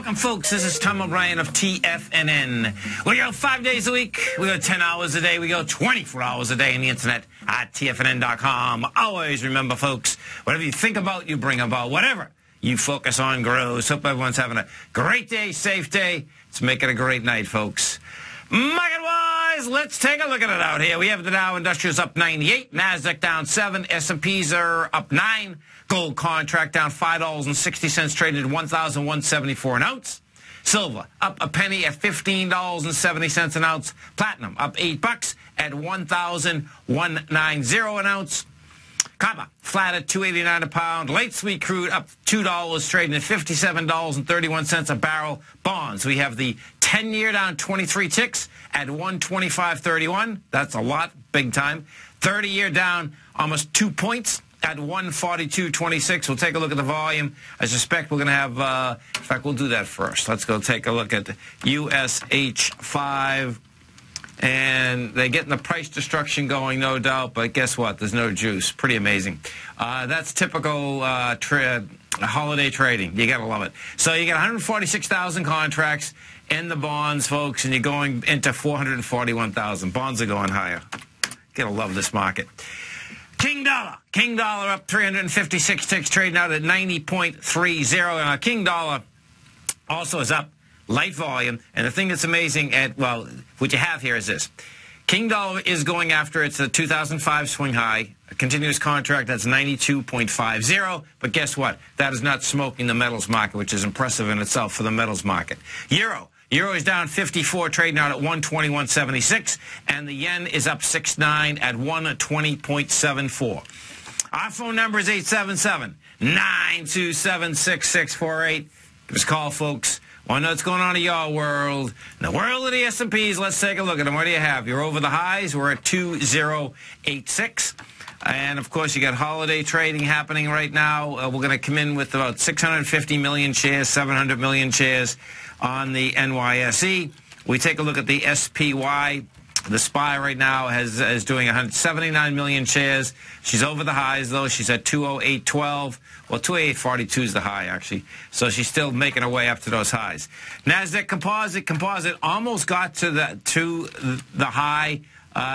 Welcome, folks. This is Tom O'Brien of TFNN. We go 5 days a week. We go 10 hours a day. We go 24 hours a day on the internet at TFNN.com. Always remember, folks, whatever you think about, you bring about. Whatever you focus on grows. Hope everyone's having a great day, safe day. Let's make it a great night, folks. Market-wise, let's take a look at it out here. We have the Dow Industrials up 98, NASDAQ down 7, S&Ps are up 9, gold contract down $5.60, traded at $1,174 an ounce. Silver up a penny at $15.70 an ounce. Platinum up $8 at $1,190 an ounce. Copper flat at $2.89 a pound. Light sweet crude up $2, trading at $57.31 a barrel. Bonds, we have the 10-year down 23 ticks at 125.31. That's a lot, big time. 30-year down almost 2 points at 142.26. We'll take a look at the volume. I suspect we're going to have, in fact, we'll do that first. Let's go take a look at the USH5. And they're getting the price destruction going, no doubt, but guess what? There's no juice. Pretty amazing. That's typical holiday trading. You got to love it. So you got 146,000 contracts in the bonds, folks, and you're going into 441,000. Bonds are going higher. Got to love this market. King dollar up 356 ticks, trading out at 90.30. And King dollar also is up. Light volume, and the thing that's amazing what you have here is this. King dollar is going after its 2005 swing high, a continuous contract that's 92.50, but guess what? That is not smoking the metals market, which is impressive in itself for the metals market. Euro is down 54, trading out at 121.76, and the yen is up 6.9 at 120.74. Our phone number is 877-927-6648. Give us a call, folks. Want to know what's going on in your world? In the world of the S&Ps, let's take a look at them. What do you have? You're over the highs. We're at 2086. And, of course, you got holiday trading happening right now. We're going to come in with about 650 million shares, 700 million shares on the NYSE. We take a look at the SPY. The SPY right now is doing 179 million shares. She's over the highs, though. She's at 208.12. Well, 208.42 is the high, actually. So she's still making her way up to those highs. NASDAQ Composite almost got to the high,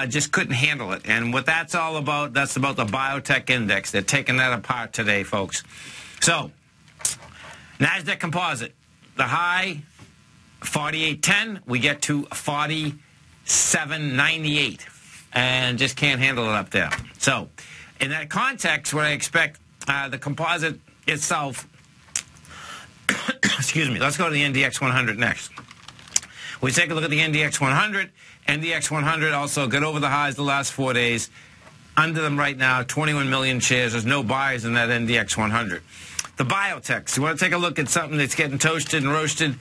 just couldn't handle it. And what that's all about, that's about the biotech index. They're taking that apart today, folks. So, NASDAQ Composite, the high, 48.10. We get to 47.98 and just can't handle it up there. So, in that context, what I expect, the composite itself, excuse me, let's go to the NDX 100 next. We take a look at the NDX 100. NDX 100 also got over the highs the last 4 days. Under them right now, 21 million shares. There's no buyers in that NDX 100. The biotechs, you want to take a look at something that's getting toasted and roasted.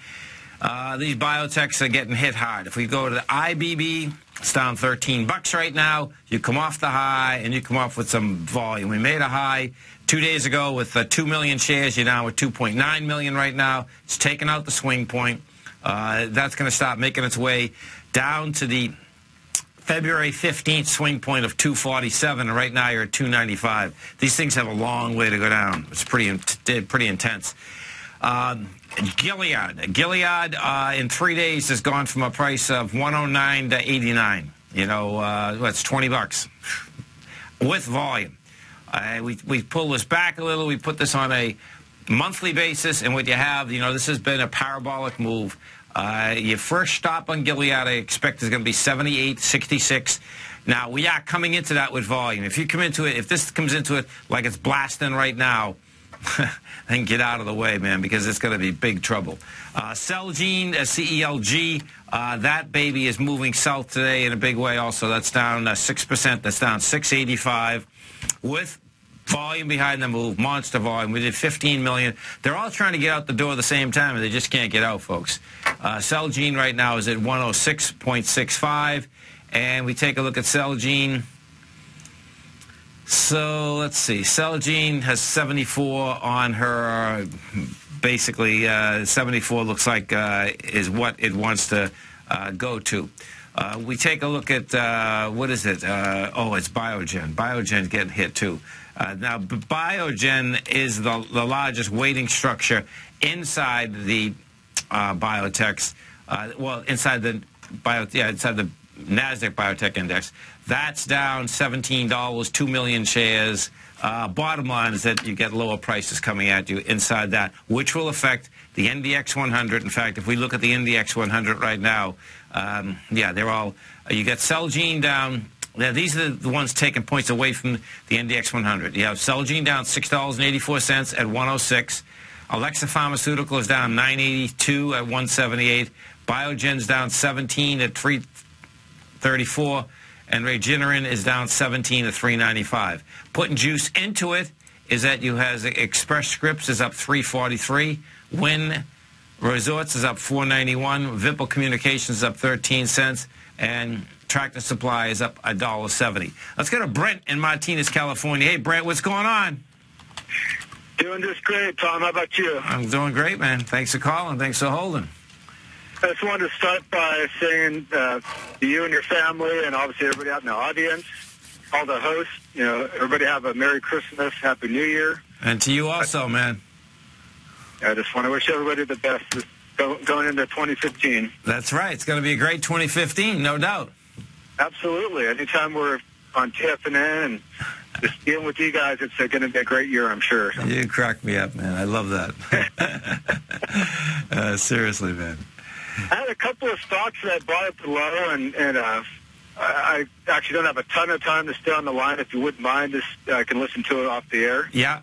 These biotechs are getting hit hard. If we go to the IBB, it's down $13 right now. You come off the high, and you come off with some volume. We made a high 2 days ago with 2 million shares. You're down with 2.9 million right now. It's taken out the swing point. That's going to stop making its way down to the February 15th swing point of 247, and right now you're at 295. These things have a long way to go down. It's pretty intense. Gilead in 3 days has gone from a price of 109 to 89. You know, that's $20 with volume. We pull this back a little. We put this on a monthly basis, and what you have, you know, this has been a parabolic move. Your first stop on Gilead, I expect, is going to be 78.66. Now, we are coming into that with volume. If you come into it, if this comes into it like it's blasting right now, then get out of the way, man, because it's going to be big trouble. Celgene, CELG, that baby is moving south today in a big way also. That's down 6%. That's down 685 with volume behind the move, monster volume. We did 15 million. They're all trying to get out the door at the same time, and they just can't get out, folks. Celgene right now is at 106.65, and we take a look at Celgene. So let's see. Celgene has 74 on her. Basically, 74 looks like is what it wants to go to. We take a look at what is it? It's Biogen. Biogen's getting hit too. Now, Biogen is the largest weighting structure inside the biotechs. Well, inside the NASDAQ Biotech Index. That's down $17, 2 million shares. Bottom line is that you get lower prices coming at you inside that, which will affect the NDX 100. In fact, if we look at the NDX 100 right now, yeah, they're all, you got Celgene down. Now, these are the ones taking points away from the NDX 100. You have Celgene down $6.84 at 106. Alexa Pharmaceutical is down $9.82 at 178. Biogen's down 17 at 334. And Regeneron is down 17 at 395. Putting juice into it is that you have Express Scripts is up 343. Wynn Resorts is up 491. Vipul Communications is up 13 cents. And Tractor Supply is up $1.70. Let's go to Brent in Martinez, California. Hey, Brent, what's going on? Doing just great, Tom. How about you? I'm doing great, man. Thanks for calling. Thanks for holding. I just wanted to start by saying to you and your family and obviously everybody out in the audience, all the hosts, you know, everybody have a Merry Christmas, Happy New Year. And to you also, man. I just want to wish everybody the best going into 2015. That's right. It's going to be a great 2015, no doubt. Absolutely. Anytime we're on TFNN and just dealing with you guys, it's going to be a great year, I'm sure. You crack me up, man. I love that. Seriously, man. I had a couple of stocks that I bought at the low, and I actually don't have a ton of time to stay on the line. If you wouldn't mind, I can listen to it off the air. Yeah.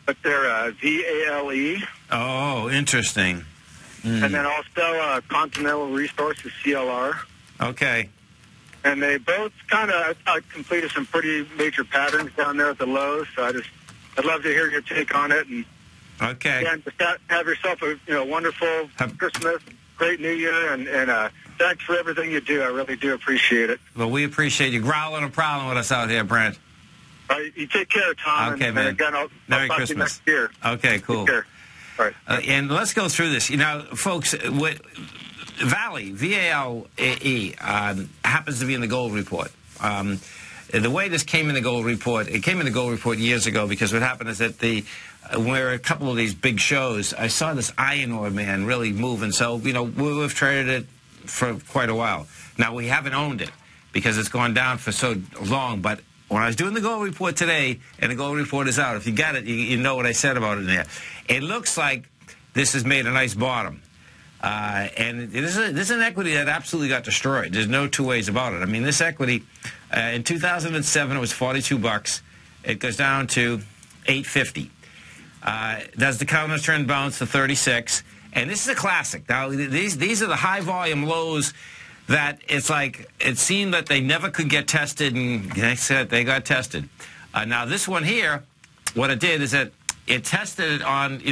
But they're VALE. Oh, interesting. And then also Continental Resources, CLR. Okay. And they both kind of completed some pretty major patterns down there at the low, so I'd love to hear your take on it. And okay. Again, just have yourself a wonderful Christmas, great New Year, and thanks for everything you do. I really do appreciate it. Well, we appreciate you growling and prowling with us out here, Brent. All right, you take care, Tom. Okay, and man. Again, I'll Merry talk Christmas. to you next year. Okay, cool. Take care. All right. And let's go through this. You know, folks, Valley, V-A-L-E, happens to be in the gold report. The way this came in the gold report, it came in the gold report years ago because what happened is that when we were at a couple of these big shows, I saw this iron ore man really moving. So, you know, we've traded it for quite a while. Now, we haven't owned it because it's gone down for so long. But when I was doing the gold report today, and the gold report is out, if you got it, you know what I said about it in there. It looks like this has made a nice bottom. And this is an equity that absolutely got destroyed. There's no two ways about it. I mean, this equity, in 2007, it was $42. It goes down to $8.50. Does the counter trend bounce to 36? And this is a classic. Now, these are the high volume lows that it's like it seemed that they never could get tested, and they said they got tested. Now, this one here, what it did is that it tested on,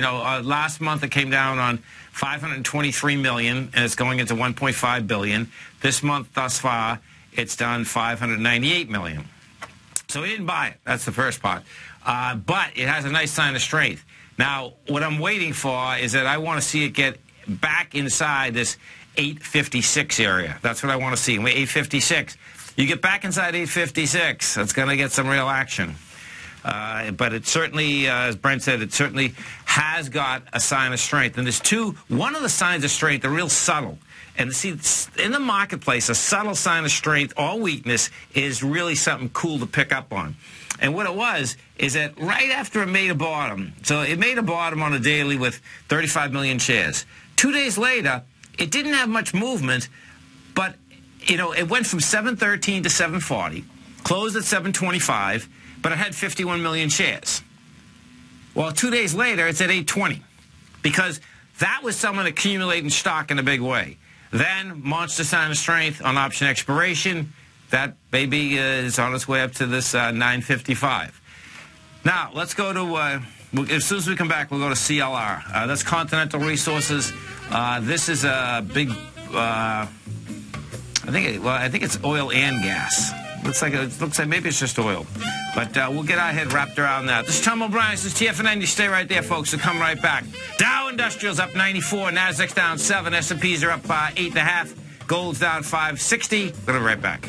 last month it came down on 523 million, and it's going into 1.5 billion. This month, thus far, it's done 598 million. So he didn't buy it. That's the first part. But it has a nice sign of strength. Now, what I'm waiting for is that I want to see it get back inside this 856 area. That's what I want to see. 856. You get back inside 856, that's going to get some real action. But it certainly, as Brent said, it certainly has got a sign of strength. And there's one of the signs of strength, are real subtle. And see, in the marketplace, a subtle sign of strength or weakness is really something cool to pick up on. And what it was is that right after it made a bottom, so it made a bottom on a daily with 35 million shares. 2 days later, it didn't have much movement, but, it went from 713 to 740, closed at 725, but it had 51 million shares. Well, 2 days later, it's at 820 because that was someone accumulating stock in a big way. Then, monster sign of strength on option expiration. That baby is on its way up to this 955. Now, let's go to, as soon as we come back, we'll go to CLR. That's Continental Resources. This is a big, I think it's oil and gas. Looks like maybe it's just oil. But we'll get our head wrapped around that. This is Tom O'Brien. This is TFNN. You stay right there, folks. We'll come right back. Dow Industrials up 94. Nasdaq's down 7. S&Ps are up 8.5. Gold's down 560. We'll be right back.